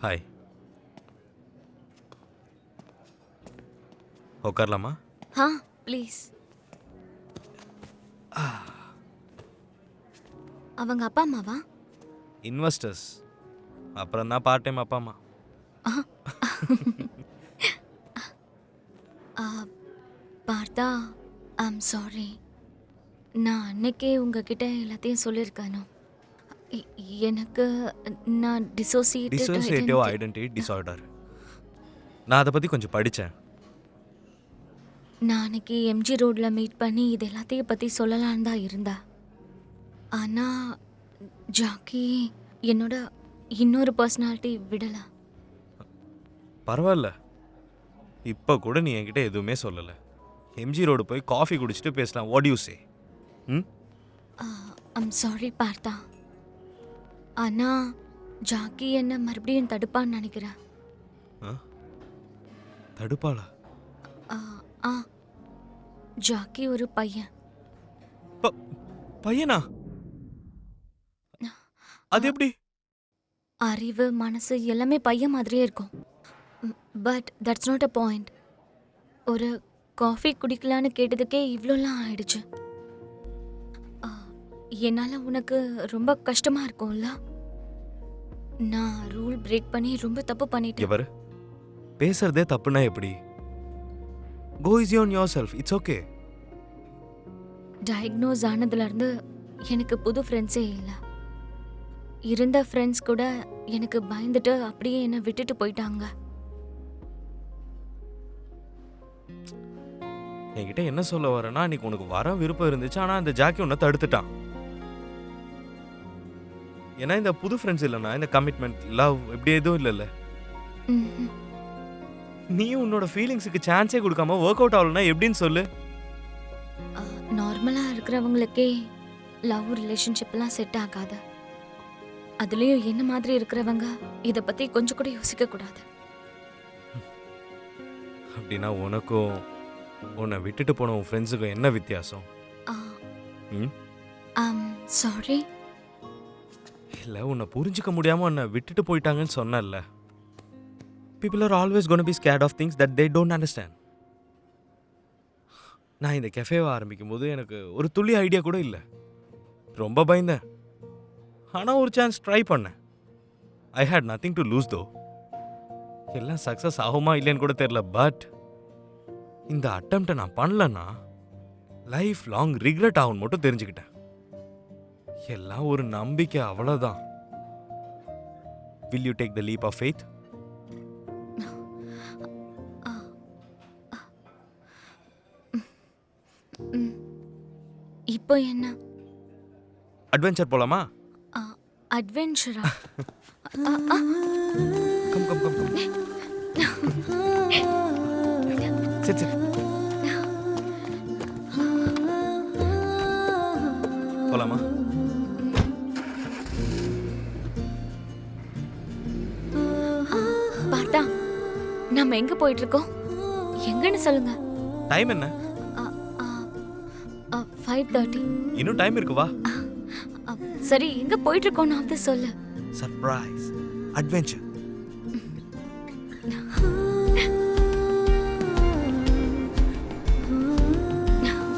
Hi. உட்காரலாமா? Please. அவங்க அப்பா அம்மாவா? இன்வெஸ்டர்ஸ். அப்புறம் தான் பார்ட் டைம் அப்பா அம்மா. பார்த்தா ஐம் சாரி. நான் அன்னைக்கே உங்ககிட்ட எல்லாத்தையும் சொல்லியிருக்கானோ. எனக்கு நான் டிசோசியேட்டிவ் ஐடென்டிட்டி டிஸார்டர். நான் அதை பற்றி கொஞ்சம் படித்தேன். நான் அன்னைக்கு எம்ஜி ரோடில் மீட் பண்ணி இது எல்லாத்தையும் பற்றி சொல்லலான்னு தான் இருந்தா. ஆனால் ஜாக்கி என்னோட இன்னொரு பர்சனாலிட்டி விடலை. பரவாயில்ல, இப்போ கூட நீ என்கிட்ட எதுவுமே சொல்லலை. எம்ஜி ரோடு போய் காஃபி குடிச்சிட்டு பேசலாம். What you say? I'm sorry பார்த்தா. ஆனால் ஜாக்கி என்ன மறுபடியும் தடுப்பான்னு நினைக்கிறேன். தடுப்பாளா? ஜாக்கி ஒரு பையன். பையனா? அது எப்படி? அறிவு மனசு எல்லாமே பையன் மாதிரியே இருக்கும். But that's not a point. ஒரு காஃபி குடிக்கலான்னு கேட்டதுக்கே இவ்வளோலாம் ஆயிடுச்சு. என்னால் உனக்கு ரொம்ப கஷ்டமா இருக்கும்ல? நான் ரூல் பிரேக் பண்ணி ரொம்ப தப்பு பண்ணிட்டேன். பேசுறதே தப்புனா எப்படி? Go easy on yourself. It's okay. Diagnose ஆனதுலேருந்து எனக்கு புது ஃப்ரெண்ட்ஸே இல்லை. இருந்த ஃப்ரெண்ட்ஸ் கூட எனக்கு பயந்துட்டு அப்படியே என்னை விட்டுட்டு போயிட்டாங்க. என்கிட்ட என்ன சொல்ல வரேன்னா, அன்னைக்கு உனக்கு வர விருப்பம் இருந்துச்சு, ஆனால் அந்த ஜாக்கி உன்னை தடுத்துட்டான். ஏன்னா இந்த புது ஃப்ரெண்ட்ஸ் இல்லைன்னா இந்த கமிட்மெண்ட் லவ் இப்படி எதுவும் இல்லைல்ல. நீ உன்னோட ஃபீலிங்ஸுக்கு சான்ஸே கொடுக்காம ஒர்க் அவுட் ஆகலன்னா எப்படின்னு சொல்லு. நார்மலாக இருக்கிறவங்களுக்கே லவ் ரிலேஷன்ஷிப்லாம் செட் ஆகாது. அதுலேயும் என்ன மாதிரி இருக்கிறவங்க இதை பற்றி கொஞ்சம் கூட யோசிக்க கூடாது. அப்படின்னா உனக்கும் உன்னை விட்டுட்டு போன உன் ஃப்ரெண்ட்ஸுக்கும் என்ன வித்தியாசம்? சாரி. இல்லை, உன்னை புரிஞ்சிக்க முடியாமல் உன்னை விட்டுட்டு போயிட்டாங்கன்னு சொன்னல. People are always going to be scared of things that they don't understand. நான் இந்த கெஃபேவை ஆரம்பிக்கும் போது எனக்கு ஒரு துளி ஐடியா கூட இல்லை. ரொம்ப பயந்தேன். ஆனால் ஒரு சான்ஸ் ட்ரை பண்ணேன். ஐ ஹேட் நத்திங் டு லூஸ் தோ. எல்லாம் சக்ஸஸ் ஆகுமா இல்லைன்னு கூட தெரியல. பட் இந்த அட்டம்ப்டை நான் பண்ணலன்னா லைஃப் லாங் ரிக்ரெட் ஆகும்னு மட்டும் தெரிஞ்சுக்கிட்டேன். எல்லாம் ஒரு நம்பிக்கை, அவ்வளோதான். Will you take the leap of faith? இப்போ என்ன? அட்வென்ச்சர் போலாமா? அட்வென்ச்சரா? Come come come come. sit sit. போலாமா? பார்த்தா நம்ம எங்க போயிட்டு இருக்கோம்? எங்கன்னு சொல்லுங்க. டைம் என்ன? 5:30. இன்னும் டைம் இருக்கு, வா. சரி, எங்க போயிட்டு இருக்கோம் நான் சொல்லு. Surprise, adventure.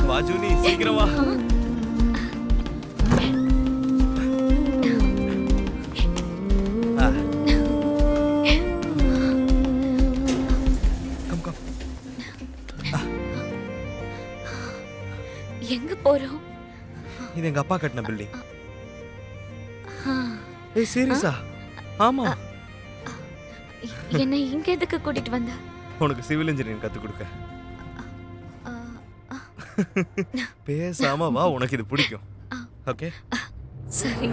வா ஜூனி, சீக்கிரம் வா. எங்க போறோம்? இது எங்க அப்பா கட்டின பில்டிங். ஏய், சீரியஸா? ஆமா. என்ன இங்க எதுக்கு கூட்டிட்டு வந்த? உனக்கு சிவில் இன்ஜினியரிங் கத்து கொடுக்க. பேசாம வா, உனக்கு இது பிடிக்கும். ஓகே சரி.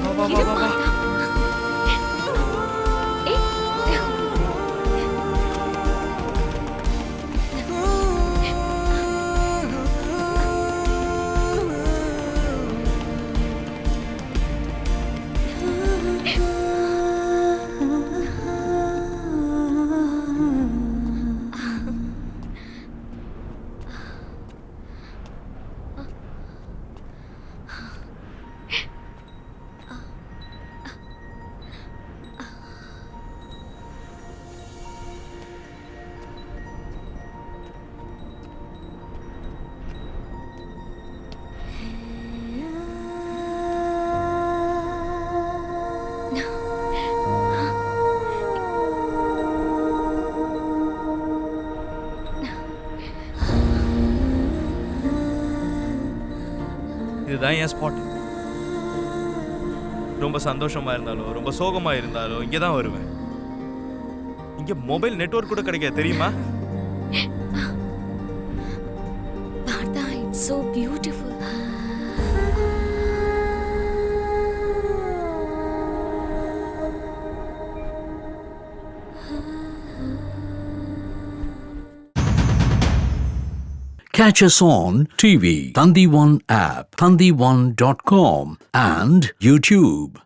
வா வா வா வா. இதுதான் என் ஸ்பாட். ரொம்ப சந்தோஷமா இருந்தாலோ ரொம்ப சோகமா இருந்தாலோ இங்கே தான் வருவேன். இங்க மொபைல் நெட்வொர்க் கூட கிடைக்காது தெரியுமா? பார்த்தா it's so beautiful. Catch us on TV, Thandivan app, thandivan.com and YouTube.